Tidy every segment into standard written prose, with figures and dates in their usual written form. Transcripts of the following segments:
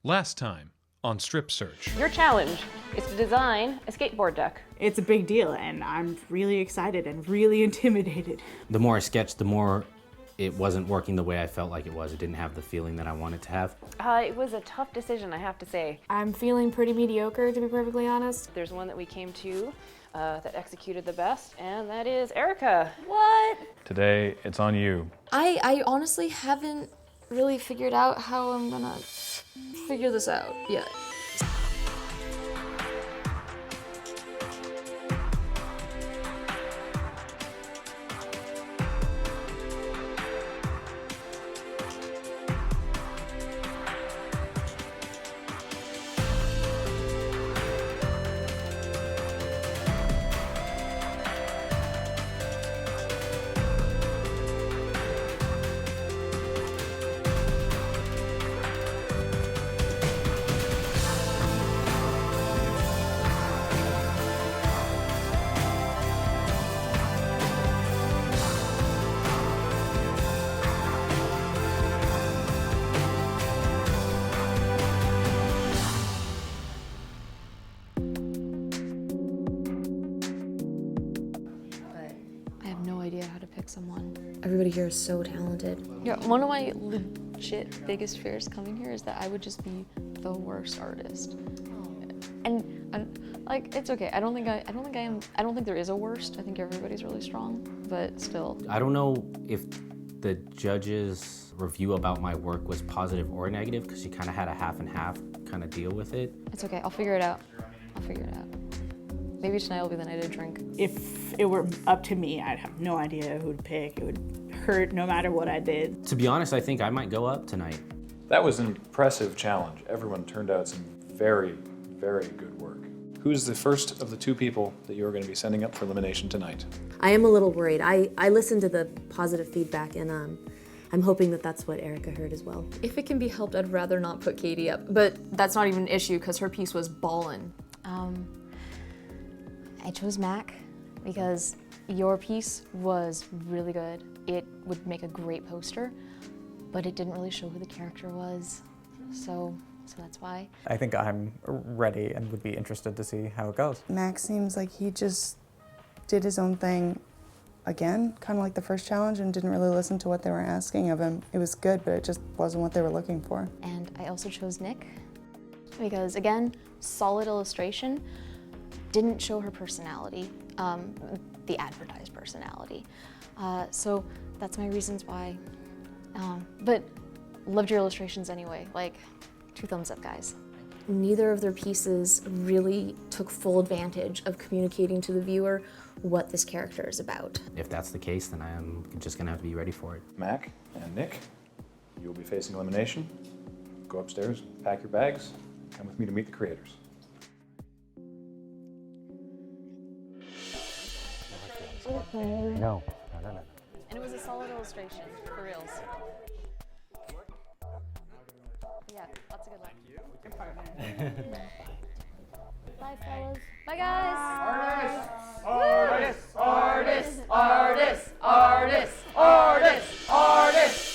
Last time on Strip Search. Your challenge is to design a skateboard deck. It's a big deal, and I'm really excited and really intimidated. The more I sketched, the more it wasn't working the way I felt like it was. It didn't have the feeling that I wanted to have. It was a tough decision, I have to say. I'm feeling pretty mediocre, to be perfectly honest. There's one that we came to that executed the best, and that is Erica. What? Today, it's on you. I honestly haven't really figured out how I'm gonna figure this out yet. How to pick someone. Everybody here is so talented. Yeah, one of my legit biggest fears coming here is that I would just be the worst artist. And like, it's okay. I don't think there is a worst. I think everybody's really strong, but still. I don't know if the judge's review about my work was positive or negative, because she kind of had a half and half kind of deal with it. It's okay, I'll figure it out. Maybe tonight will be the night I drink. If it were up to me, I'd have no idea who to pick. It would hurt no matter what I did. To be honest, I think I might go up tonight. That was an impressive challenge. Everyone turned out some very, very good work. Who's the first of the two people that you're going to be sending up for elimination tonight? I am a little worried. I listened to the positive feedback, and I'm hoping that that's what Erica heard as well. If it can be helped, I'd rather not put Katie up, but that's not even an issue because her piece was ballin'. I chose Mac because your piece was really good. It would make a great poster, but it didn't really show who the character was, so that's why. I think I'm ready and would be interested to see how it goes. Mac seems like he just did his own thing again, kind of like the first challenge, and didn't really listen to what they were asking of him. It was good, but it just wasn't what they were looking for. And I also chose Nick because, again, solid illustration, didn't show her personality, the advertised personality. So that's my reasons why. But loved your illustrations anyway, like 2 thumbs up, guys. Neither of their pieces really took full advantage of communicating to the viewer what this character is about. If that's the case, then I'm just gonna have to be ready for it. Mac and Nick, you'll be facing elimination. Go upstairs, pack your bags, come with me to meet the creators. No. And it was a solid illustration, for reals. Yeah, lots of good luck. Bye, fellas. Bye, guys. Artists, artists, artists, artists, artists, artists.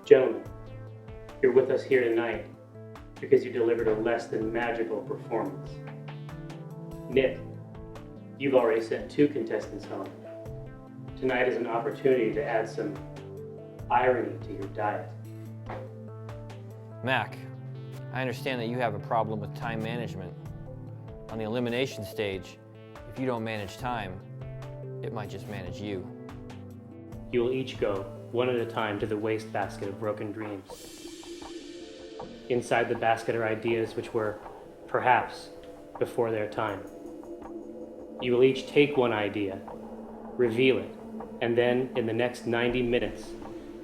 Gentlemen, you're with us here tonight because you delivered a less than magical performance. Nick, you've already sent 2 contestants home. Tonight is an opportunity to add some irony to your diet. Mac, I understand that you have a problem with time management. On the elimination stage, if you don't manage time, it might just manage you. You will each go one at a time to the wastebasket of broken dreams. Inside the basket are ideas which were, perhaps, before their time. You will each take one idea, reveal it, and then, in the next 90 minutes,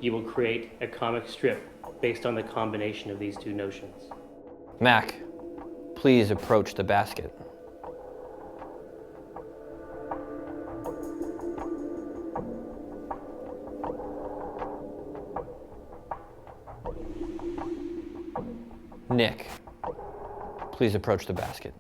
you will create a comic strip based on the combination of these 2 notions. Mac, please approach the basket. Nick, please approach the basket.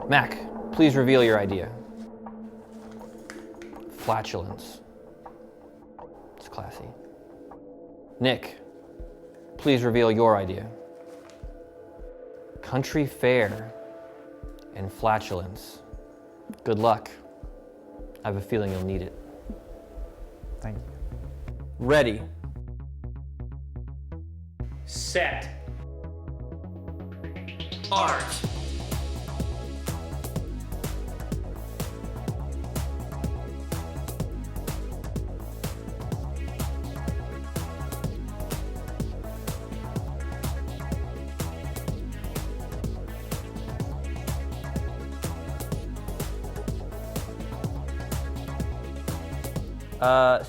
Mac, please reveal your idea. Flatulence. It's classy. Nick, please reveal your idea. Country fair and flatulence. Good luck. I have a feeling you'll need it. Thank you. Ready. Set. Art.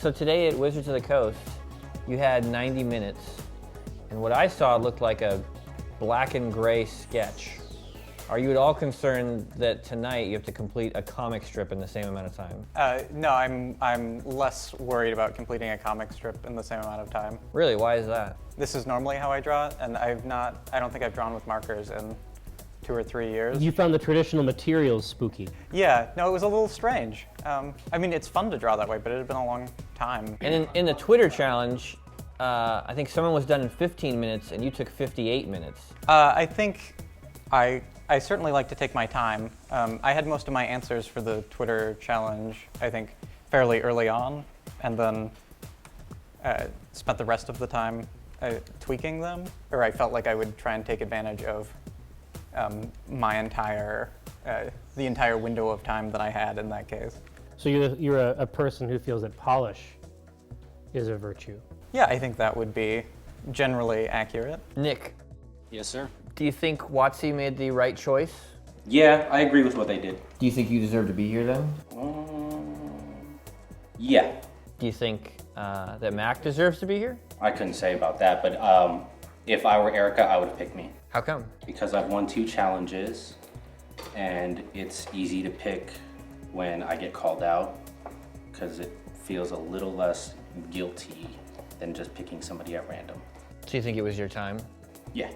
So today at Wizards of the Coast, you had 90 minutes, and what I saw looked like a black and gray sketch. Are you at all concerned that tonight you have to complete a comic strip in the same amount of time? No, I'm less worried about completing a comic strip in the same amount of time. Really, why is that? This is normally how I draw, and I don't think I've drawn with markers in 2 or 3 years. You found the traditional materials spooky. Yeah, no, it was a little strange. I mean, it's fun to draw that way, but it had been a long time. And in the Twitter challenge, I think someone was done in 15 minutes and you took 58 minutes. I think I certainly like to take my time. I had most of my answers for the Twitter challenge, I think, fairly early on, and then spent the rest of the time tweaking them, or I felt like I would try and take advantage of the entire window of time that I had in that case. So you're a person who feels that polish is a virtue. Yeah, I think that would be generally accurate. Nick. Yes, sir. Do you think WotC made the right choice? Yeah, I agree with what they did. Do you think you deserve to be here then? Yeah. Do you think that Mac deserves to be here? I couldn't say about that, but if I were Erica, I would pick me. How come? Because I've won 2 challenges, and it's easy to pick when I get called out, because it feels a little less guilty than just picking somebody at random. So you think it was your time? Yeah,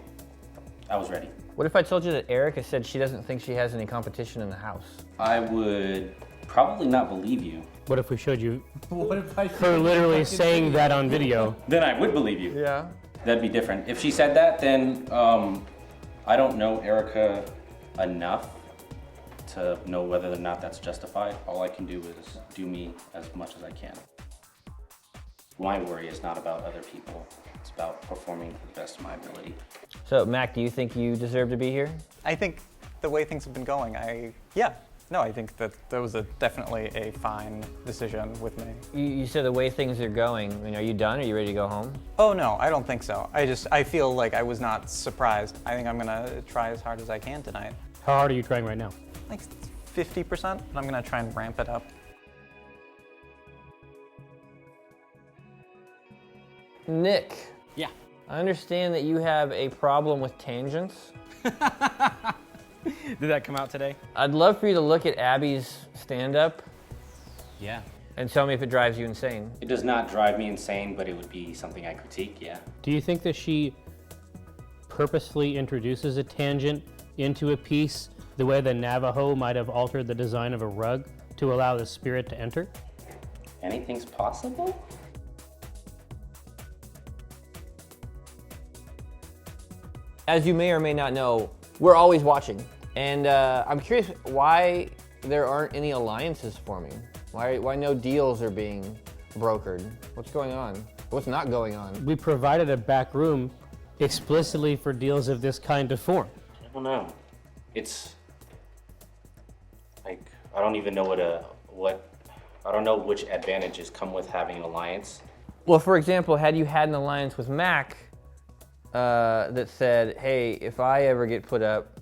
I was ready. What if I told you that Erica said she doesn't think she has any competition in the house? I would probably not believe you. What if we showed you her literally saying that on video? Then I would believe you. Yeah. That'd be different. If she said that, then I don't know Erica enough to know whether or not that's justified. All I can do is do me as much as I can. My worry is not about other people. It's about performing to the best of my ability. So, Mac, do you think you deserve to be here? I think the way things have been going, I think that was definitely a fine decision with me. You said the way things are going. I mean, are you done? Are you ready to go home? Oh no, I don't think so. I feel like I was not surprised. I think I'm gonna try as hard as I can tonight. How hard are you trying right now? Like 50%, and I'm gonna try and ramp it up. Nick. Yeah. I understand that you have a problem with tangents. Did that come out today? I'd love for you to look at Abby's stand-up. Yeah. And tell me if it drives you insane. It does not drive me insane, but it would be something I critique, yeah. Do you think that she purposefully introduces a tangent into a piece the way the Navajo might have altered the design of a rug to allow the spirit to enter? Anything's possible? As you may or may not know, we're always watching. And I'm curious why there aren't any alliances forming. Why no deals are being brokered? What's going on? What's not going on? We provided a back room explicitly for deals of this kind to form. I don't know. It's like, I don't even know I don't know which advantages come with having an alliance. Well, for example, had you had an alliance with Mac that said, hey, if I ever get put up,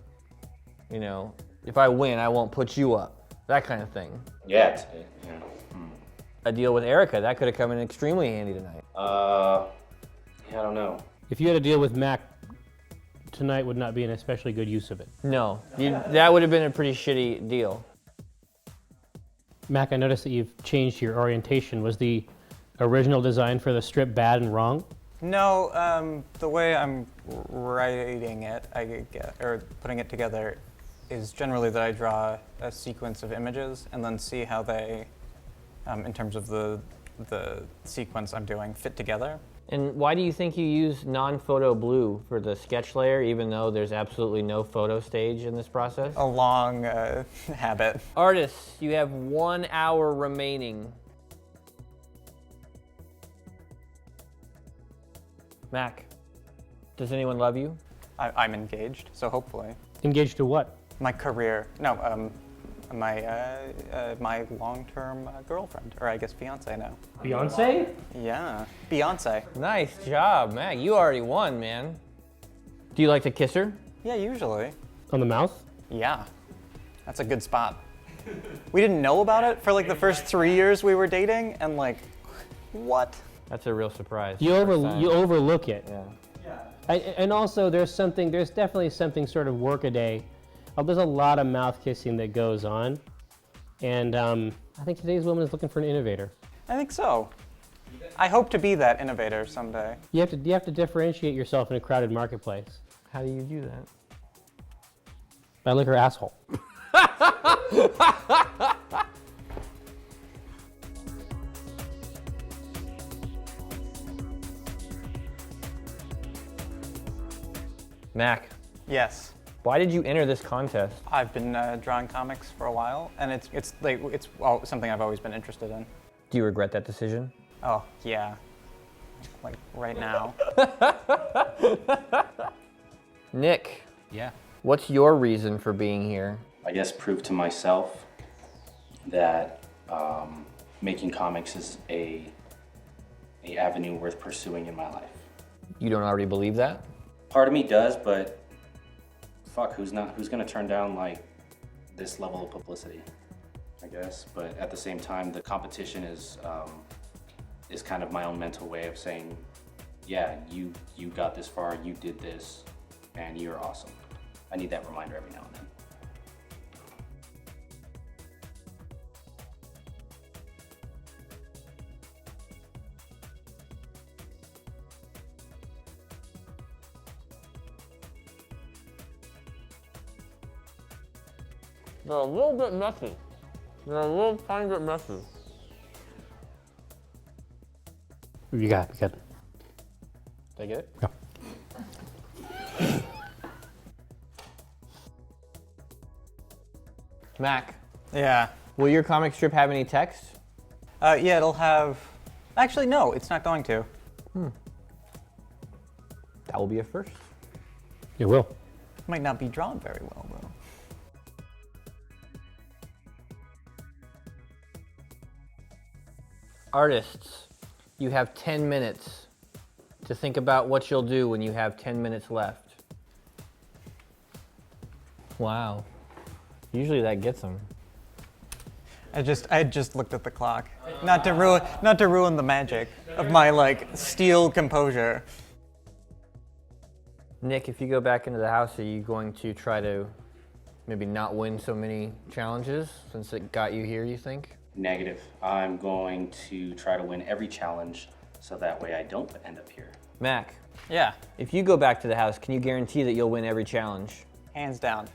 you know, if I win, I won't put you up. That kind of thing. Yeah. A deal with Erica, that could have come in extremely handy tonight. Yeah, I don't know. If you had a deal with Mac, tonight would not be an especially good use of it. No, that would have been a pretty shitty deal. Mac, I noticed that you've changed your orientation. Was the original design for the strip bad and wrong? No, the way I'm writing it, or putting it together, is generally that I draw a sequence of images and then see how they, in terms of the sequence I'm doing, fit together. And why do you think you use non-photo blue for the sketch layer, even though there's absolutely no photo stage in this process? A long habit. Artists, you have 1 hour remaining. Mac, does anyone love you? I'm engaged, so hopefully. Engaged to what? My career. No, my long-term girlfriend, or I guess fiance now. Beyonce? Yeah, Beyonce. Nice job, Mac. You already won, man. Do you like to kiss her? Yeah, usually. On the mouth? Yeah, that's a good spot. We didn't know about it for like the first 3 years we were dating, and like, what? That's a real surprise. You overlook it. Yeah. And also, there's definitely something sort of workaday. There's a lot of mouth kissing that goes on, and I think today's woman is looking for an innovator. I think so. I hope to be that innovator someday. You have to differentiate yourself in a crowded marketplace. How do you do that? I lick her asshole. Mac. Yes. Why did you enter this contest? I've been drawing comics for a while, and it's something I've always been interested in. Do you regret that decision? Oh yeah, like right now. Nick. Yeah. What's your reason for being here? I guess prove to myself that making comics is a avenue worth pursuing in my life. You don't already believe that? Part of me does, but fuck, who's gonna turn down like this level of publicity, I guess. But at the same time, the competition is kind of my own mental way of saying, yeah, you got this far, you did this, and you're awesome. I need that reminder every now and then. They're a little bit messy. They're a little tiny bit messy. You got it. Did I get it? Yeah. Mac. Yeah. Will your comic strip have any text? Yeah, it'll have. Actually, no, it's not going to. That will be a first. It will. Might not be drawn very well though. Artists, you have 10 minutes to think about what you'll do when you have 10 minutes left. Wow. Usually that gets them. I just looked at the clock. Not to ruin the magic of my like steel composure. Nick, if you go back into the house, are you going to try to maybe not win so many challenges since it got you here, you think? Negative. I'm going to try to win every challenge so that way I don't end up here. Mac. Yeah. If you go back to the house, can you guarantee that you'll win every challenge? Hands down.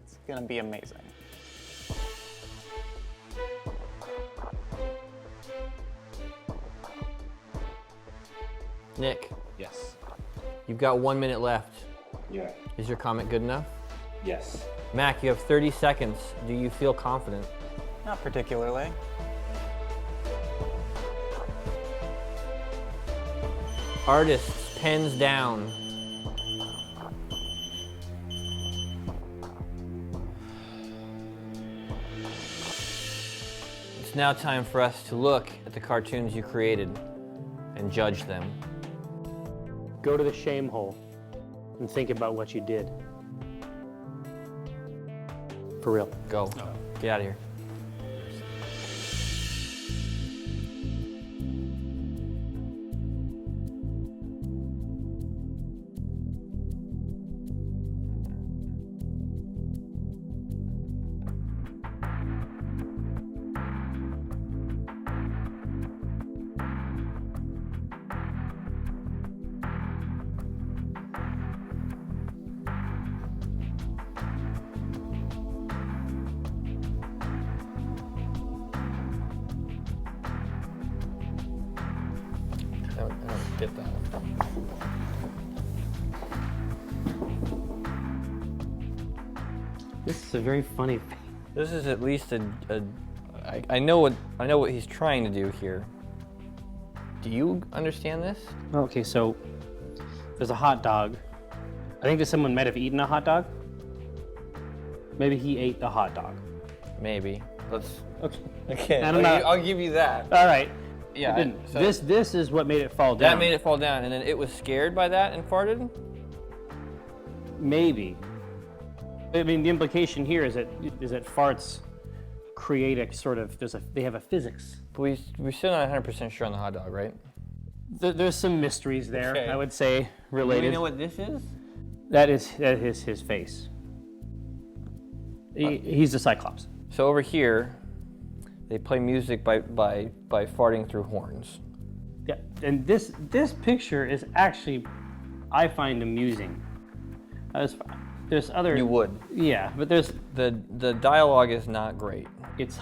It's gonna be amazing. Nick. Yes. You've got 1 minute left. Yeah. Is your comic good enough? Yes. Mac, you have 30 seconds. Do you feel confident? Not particularly. Artists, pens down. It's now time for us to look at the cartoons you created and judge them. Go to the shame hole and think about what you did. For real. Go. Get out of here. This is a very funny. This is at least I know what he's trying to do here. Do you understand this? Okay, so there's a hot dog. I think that someone might have eaten a hot dog. Maybe he ate the hot dog. Maybe. Let's. Okay. I don't know. I'll give you that. All right. Yeah. This is what made it fall down. That made it fall down, and then it was scared by that and farted. Maybe. I mean, the implication here is that farts create a sort of they have a physics. But we're still not 100% sure on the hot dog, right? There's some mysteries there, Okay. I would say, related. Do we know what this is? That is his face. He's the Cyclops. So over here, they play music by farting through horns. Yeah, and this picture is actually, I find, amusing. There's other. You would. Yeah, but there's the dialogue is not great. It's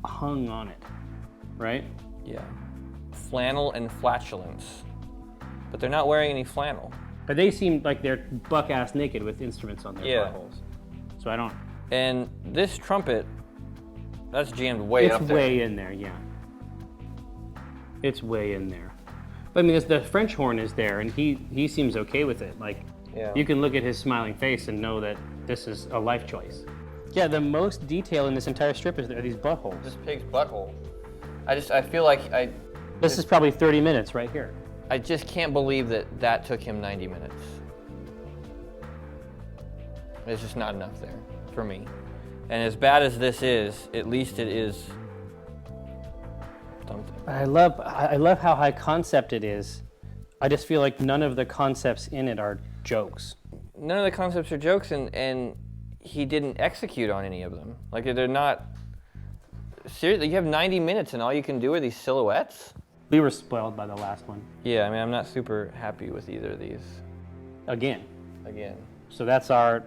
hung on it, right? Yeah. Flannel and flatulence, but they're not wearing any flannel. But they seem like they're buck-ass naked with instruments on their buttholes. So I don't. And this trumpet, that's jammed way up there. It's way in there, yeah. It's way in there. But I mean, the French horn is there, and he seems okay with it. Like, you can look at his smiling face and know that this is a life choice. Yeah, the most detail in this entire strip are these buttholes. This pig's butthole. I feel like This is probably 30 minutes right here. I just can't believe that took him 90 minutes. There's just not enough there for me. And as bad as this is, at least it is something. I love how high concept it is. I just feel like none of the concepts in it are jokes. None of the concepts are jokes, and he didn't execute on any of them. Like, they're not... Seriously, you have 90 minutes and all you can do are these silhouettes? We were spoiled by the last one. Yeah, I mean, I'm not super happy with either of these. Again. So that's our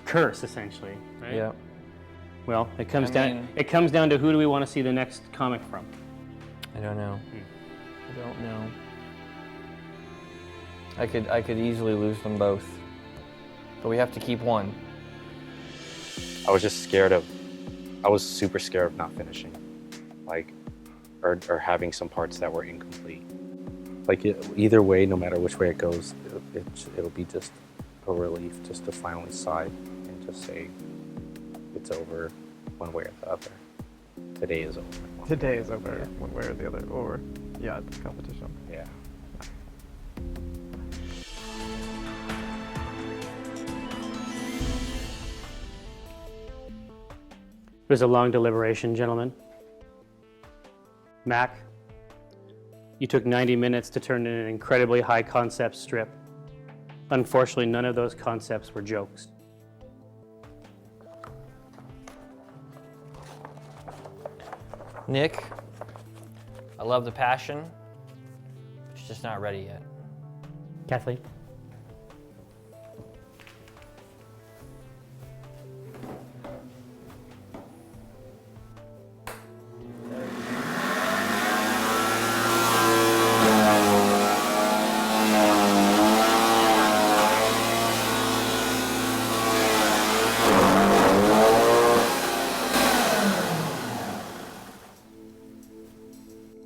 curse, essentially, right? Yeah. Well, it comes down to who do we want to see the next comic from? I don't know. I don't know. I could easily lose them both, but we have to keep one. I was just I was super scared of not finishing, like, or having some parts that were incomplete. Like, either way, no matter which way it goes, it'll be just a relief just to finally sigh and just say it's over one way or the other. Today is over. Today is over one way or the other, or it's competition. Yeah. It was a long deliberation, gentlemen. Mac, you took 90 minutes to turn in an incredibly high concept strip. Unfortunately, none of those concepts were jokes. Nick, I love the passion. It's just not ready yet. Kathleen?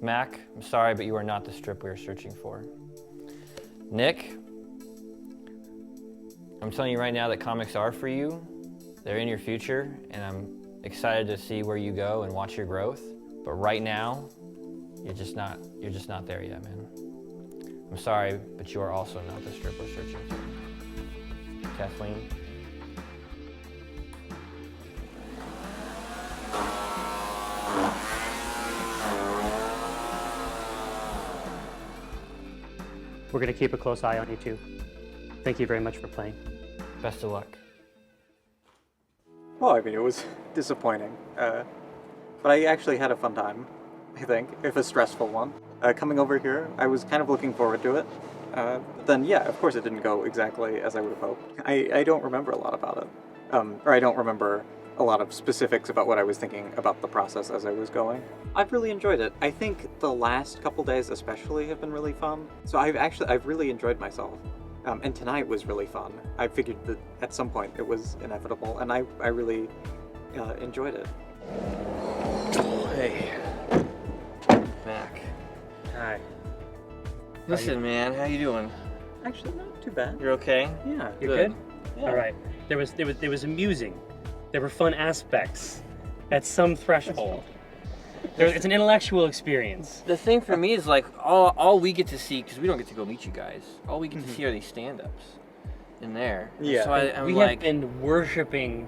Mac, I'm sorry, but you are not the strip we were searching for. Nick, I'm telling you right now that comics are for you. They're in your future, and I'm excited to see where you go and watch your growth. But right now, you're just not there yet, man. I'm sorry, but you are also not the strip we're searching for. Kathleen? We're going to keep a close eye on you two. Thank you very much for playing. Best of luck. Well, I mean, it was disappointing, but I actually had a fun time, I think, if a stressful one. Coming over here, I was kind of looking forward to it. But then, yeah, of course it didn't go exactly as I would have hoped. I don't remember a lot about it, or I don't remember a lot of specifics about what I was thinking about the process as I was going. I've really enjoyed it. I think the last couple days especially have been really fun. So I've really enjoyed myself. And tonight was really fun. I figured that at some point it was inevitable, and I really enjoyed it. Hey, Mac. Hi. Listen, man, how you doing? Actually, not too bad. You're okay? Yeah. You're good? Yeah. All right. There was amusing. There were fun aspects at some threshold. It's an intellectual experience. The thing for me is like all we get to see, because we don't get to go meet you guys, all we get to see are these stand-ups in there. Yeah. So I'm we like, have been worshiping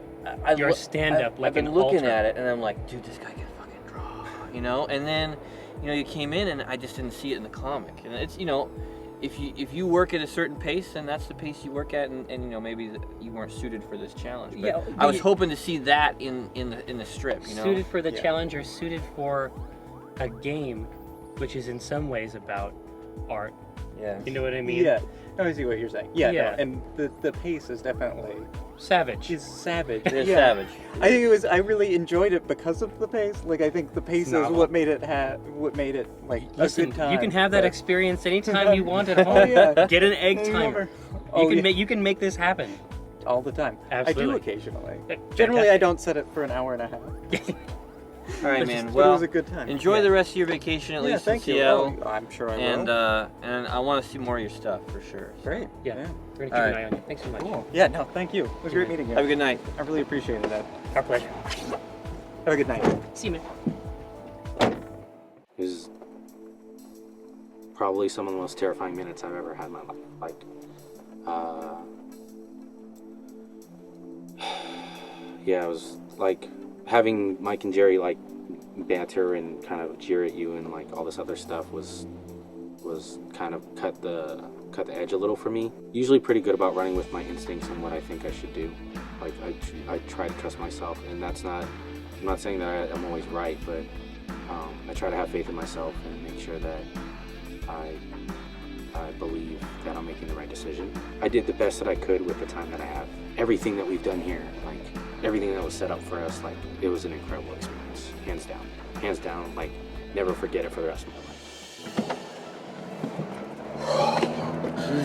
your stand-up like I've been an looking altar. at it and I'm like, dude, this guy can fucking draw, you know? And then, you know, you came in and I just didn't see it in the comic. And it's, you know, if you work at a certain pace, then that's the pace you work at, and you know, maybe you weren't suited for this challenge. But Yeah, I was hoping to see that in the strip, you know. Suited for the challenge, or suited for a game, which is in some ways about art. Yeah. You know what I mean? Yeah. I see what you're saying. Yeah. Yeah. No, and the pace is definitely savage. It's savage. It is Yeah. savage. I think it was. I really enjoyed it because of the pace. Like I think the pace is Novel. what made it like Listen, a good time. you can have that but- experience anytime you want at home. Oh, yeah. Get an egg Any timer. number. You Oh, can yeah. make all the time. Absolutely. I do occasionally. Fantastic. Generally, I don't set it for an hour and a half. All right, But man. it Well, was a good time. enjoy Yeah. the rest of your vacation, at Yeah, least thank in you. Seattle. Oh, I'm sure I and, will. And I want to see more of your stuff for sure. So. Great. Yeah. Yeah. We're gonna keep All an right. eye on you. Thanks so much. Cool. Yeah. No. Thank you. It was great meeting you. Have a good night. I really appreciated that. Our pleasure. Have a good night. See you, man. It was probably some of the most terrifying minutes I've ever had in my life. Like, yeah, it was like having Mike and Jerry like banter and kind of jeer at you and like all this other stuff was kind of cut the edge a little for me. Usually pretty good about running with my instincts and what I think I should do. Like I try to trust myself, and I'm not saying that I'm always right, but I try to have faith in myself and make sure that I believe that I'm making the right decision. I did the best that I could with the time that I have. Everything that we've done here, like everything that was set up for us, like it was an incredible experience, hands down. Like never forget it for the rest of my life.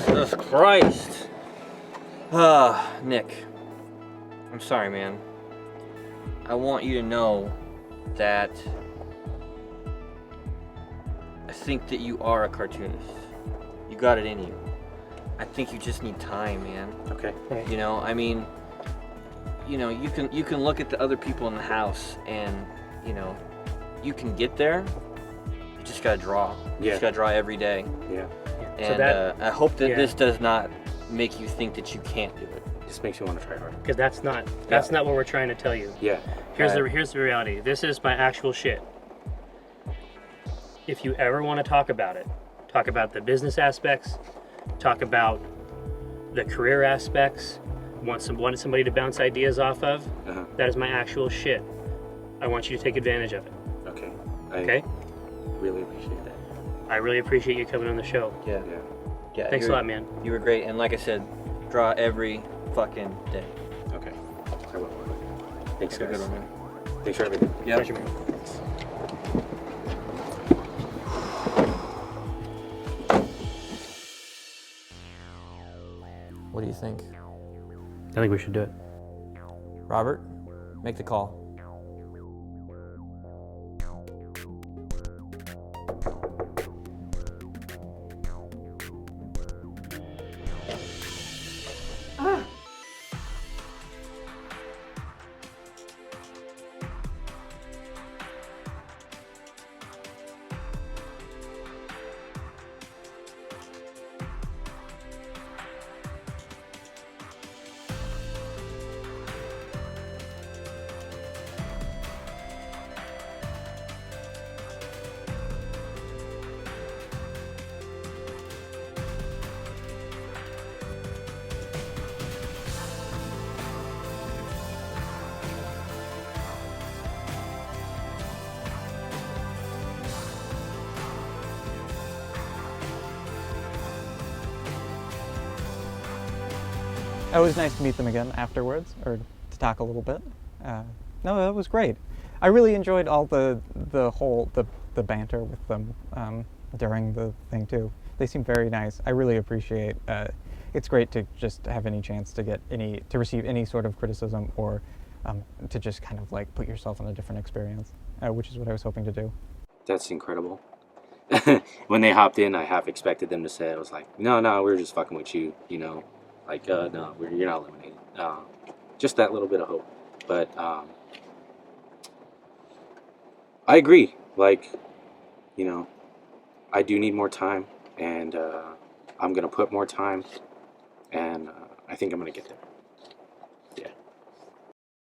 Jesus Christ. Nick, I'm sorry, man. I want you to know that I think that you are a cartoonist. You got it in you. I think you just need time, man. Okay. You know, I mean, you know, you can look at the other people in the house and, you know, you can get there. You just gotta draw. You just gotta draw every day. Yeah. And I hope that yeah. this does not make you think that you can't do it. It just makes you want to try harder. Because that's not what we're trying to tell you. Yeah. Here's the reality. This is my actual shit. If you ever want to talk about it, talk about the business aspects, talk about the career aspects, want somebody to bounce ideas off of, that is my actual shit. I want you to take advantage of it. Okay. Okay? Really appreciate that. I really appreciate you coming on the show. Yeah. Thanks a lot, man. You were great, and like I said, draw every fucking day. Okay. I will. Thanks, Have a guys. good one, man. Thanks for everything. Yeah. Pleasure, man. What do you think? I think we should do it. Robert, make the call. It was nice to meet them again afterwards, or to talk a little bit. No, that was great. I really enjoyed all the banter with them during the thing too. They seemed very nice. I really appreciate it's great to just have any chance to get to receive any sort of criticism, or to just kind of like put yourself in a different experience, which is what I was hoping to do. That's incredible. When they hopped in, I half expected them to say, I was like, no, we were just fucking with you, you know, like, no, you're not eliminated. Just that little bit of hope. But I agree. Like, you know, I do need more time, and I'm going to put more time, and I think I'm going to get there.